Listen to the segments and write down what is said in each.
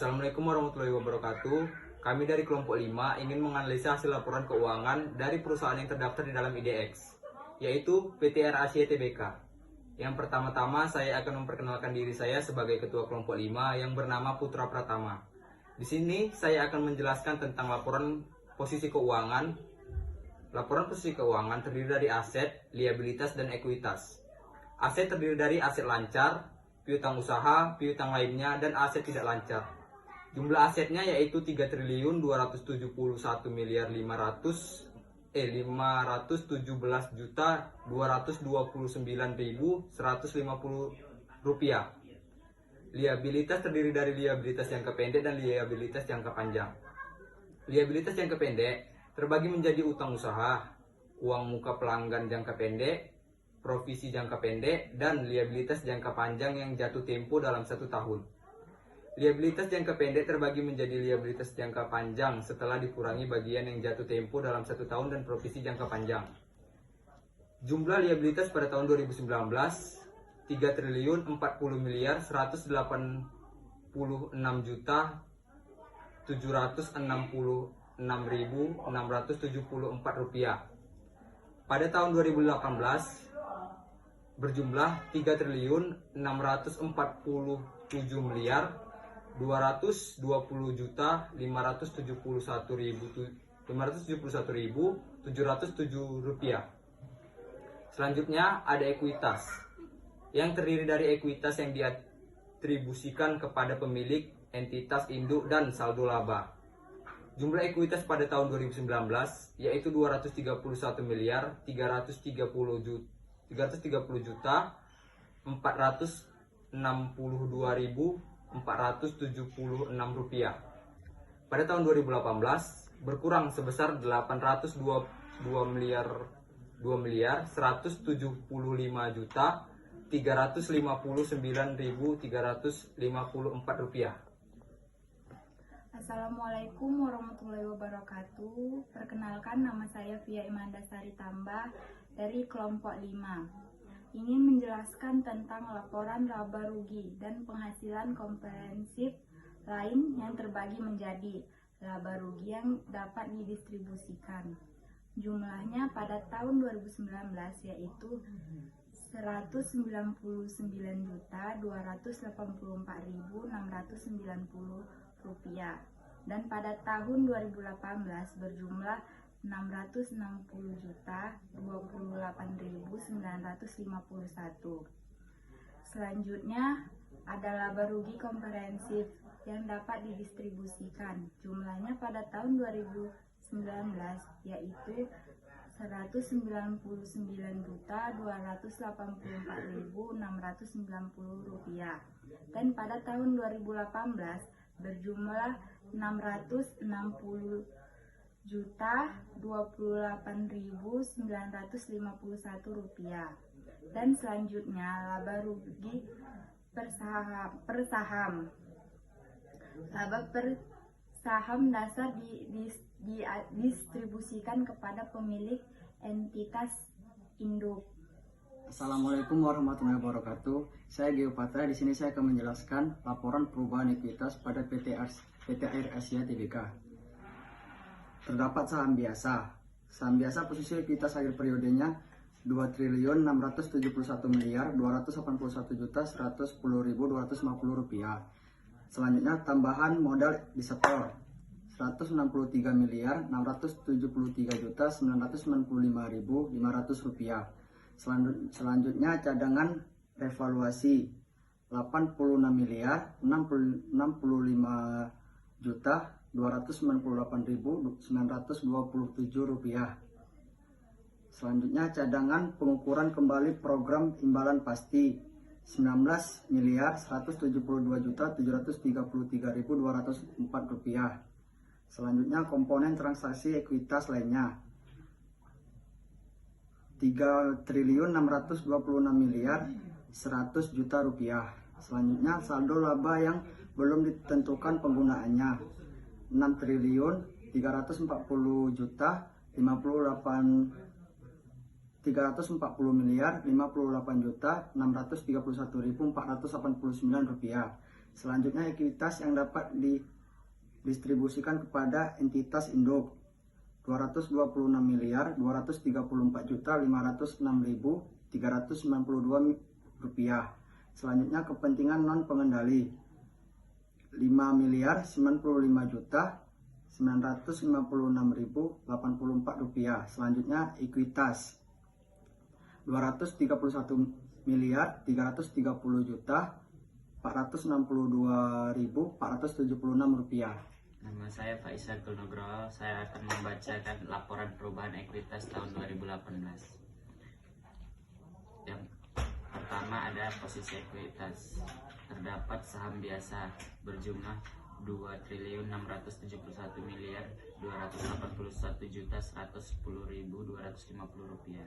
Assalamualaikum warahmatullahi wabarakatuh. Kami dari kelompok 5 ingin menganalisa hasil laporan keuangan dari perusahaan yang terdaftar di dalam IDX, yaitu PT Air Asia Tbk. Yang pertama-tama saya akan memperkenalkan diri saya sebagai ketua kelompok 5 yang bernama Putra Pratama. Di sini saya akan menjelaskan tentang laporan posisi keuangan. Laporan posisi keuangan terdiri dari aset, liabilitas, dan ekuitas. Aset terdiri dari aset lancar, piutang usaha, piutang lainnya, dan aset tidak lancar. Jumlah asetnya yaitu 3.217.229.150 rupiah. Liabilitas terdiri dari liabilitas jangka pendek dan liabilitas jangka panjang. Liabilitas jangka pendek terbagi menjadi utang usaha, uang muka pelanggan jangka pendek, provisi jangka pendek, dan liabilitas jangka panjang yang jatuh tempo dalam 1 tahun. Liabilitas jangka pendek terbagi menjadi liabilitas jangka panjang setelah dikurangi bagian yang jatuh tempo dalam 1 tahun dan provisi jangka panjang. Jumlah liabilitas pada tahun 2019 3.040.186.674 rupiah. Pada tahun 2018 berjumlah 3.640.571.571.707 rupiah. Selanjutnya ada ekuitas, yang terdiri dari ekuitas yang diatribusikan kepada pemilik, entitas induk, dan saldo laba. Jumlah ekuitas pada tahun 2019 yaitu 230.462.476 rupiah. Pada tahun 2018 berkurang sebesar 812.155.359.354 rupiah. Assalamualaikum warahmatullahi wabarakatuh. Perkenalkan, nama saya Fia Imanda Sari Tambah dari kelompok 5. Ingin menjelaskan tentang laporan laba rugi dan penghasilan komprehensif lain yang terbagi menjadi laba rugi yang dapat didistribusikan. Jumlahnya pada tahun 2019 yaitu 199.284.690 rupiah, dan pada tahun 2018 berjumlah 660.028.951. Selanjutnya ada laba rugi komprehensif yang dapat didistribusikan. Jumlahnya pada tahun 2019 yaitu 199.284.690 rupiah, dan pada tahun 2018 berjumlah 660.028.951 rupiah. Dan selanjutnya laba rugi per saham. Laba per saham dasar didistribusikan kepada pemilik entitas induk. Assalamualaikum warahmatullahi wabarakatuh. Saya Geo Patra. Di sini saya akan menjelaskan laporan perubahan ekuitas pada PT Air Asia Tbk. Terdapat saham biasa. Saham biasa posisi ekuitas akhir periodenya 2.671.281.110.250 rupiah. Selanjutnya tambahan modal disetor 163.673.995.500 rupiah. Selanjutnya cadangan revaluasi 86.258.927 rupiah. Selanjutnya cadangan pengukuran kembali program imbalan pasti 19.172.733.204 rupiah. Selanjutnya komponen transaksi ekuitas lainnya 3.626.100 juta rupiah. Selanjutnya saldo laba yang belum ditentukan penggunaannya 6.340.058.340.058.631.489 rupiah. Selanjutnya ekuitas yang dapat didistribusikan kepada entitas induk 226.234.506.392 rupiah. Selanjutnya kepentingan non pengendali 5.095.956.084 rupiah. Selanjutnya ekuitas 231.330.462.476 rupiah. Nama saya Faisal Nugroho. Saya akan membacakan laporan perubahan ekuitas tahun 2018. Yang pertama ada posisi ekuitas. Terdapat saham biasa berjumlah 2.671.281.110.250 rupiah.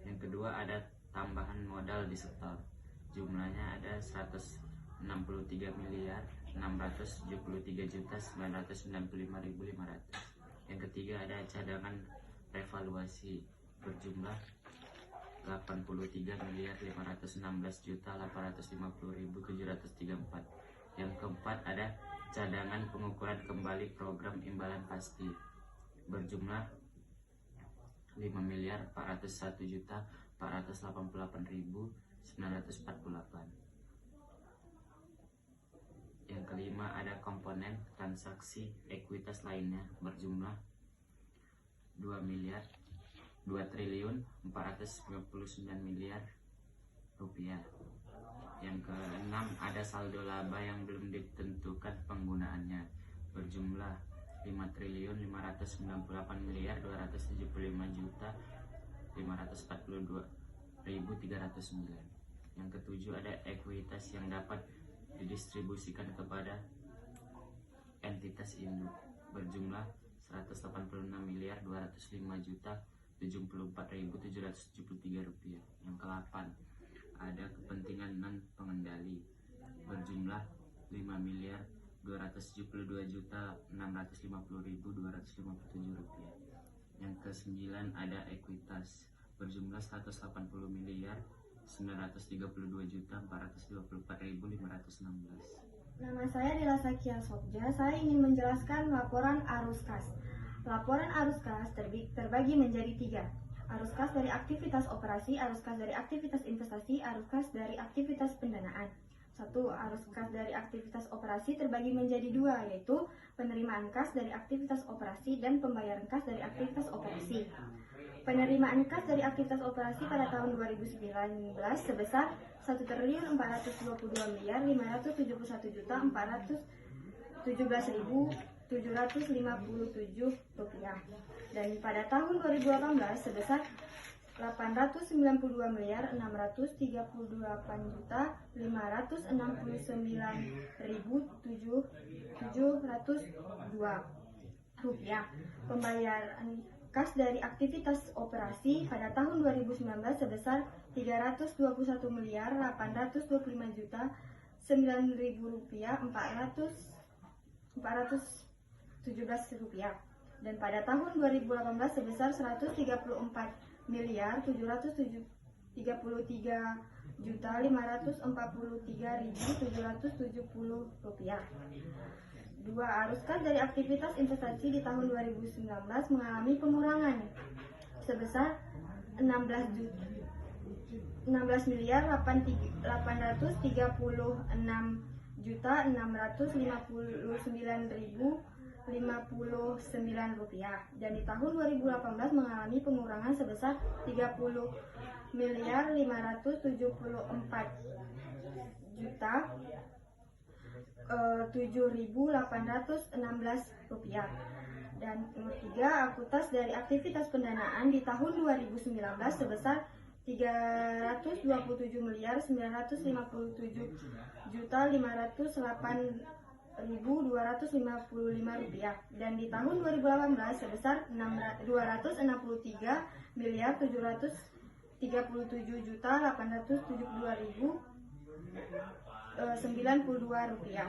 Yang kedua ada tambahan modal di setor. Jumlahnya ada 163.673.995.500. Yang ketiga ada cadangan revaluasi berjumlah 83.516.850.734. Yang keempat ada cadangan pengukuran kembali program imbalan pasti berjumlah 5.401.488.948. Yang kelima ada komponen transaksi ekuitas lainnya berjumlah 2.499.000.000 rupiah. Yang keenam ada saldo laba yang belum ditentukan penggunaannya berjumlah 5.595.275.542.309. Yang ketujuh ada ekuitas yang dapat didistribusikan kepada entitas induk berjumlah 186.205.074.073 rupiah. Yang ke-8 ada kepentingan non pengendali berjumlah 5.272.650.257 rupiah. Yang ke-9 ada ekuitas berjumlah 180.932.424.516. Nama saya Dila Sakia Sofja. Saya ingin menjelaskan laporan arus kas. Laporan arus kas terbagi menjadi 3. Arus kas dari aktivitas operasi, arus kas dari aktivitas investasi, arus kas dari aktivitas pendanaan. 1. Arus kas dari aktivitas operasi terbagi menjadi 2, yaitu penerimaan kas dari aktivitas operasi dan pembayaran kas dari aktivitas operasi. Penerimaan kas dari aktivitas operasi pada tahun 2019 sebesar 1.421.417.757 rupiah, dan pada tahun 2018 sebesar 899.539.702 rupiah. Pembayaran kas dari aktivitas operasi pada tahun 2019 sebesar 321.825.009.417 rupiah, dan pada tahun 2018 sebesar 134.743.543.770 rupiah. 2. Arus kas dari aktivitas investasi di tahun 2019 mengalami pengurangan sebesar 16.836.659.059 rupiah, dan di tahun 2018 mengalami pengurangan sebesar 30.574.7.816 rupiah. Dan nomor 3, akutas dari aktivitas pendanaan di tahun 2019 sebesar 327.950.508.255 rupiah, dan di tahun 2018 sebesar 263.737.872.092 rupiah.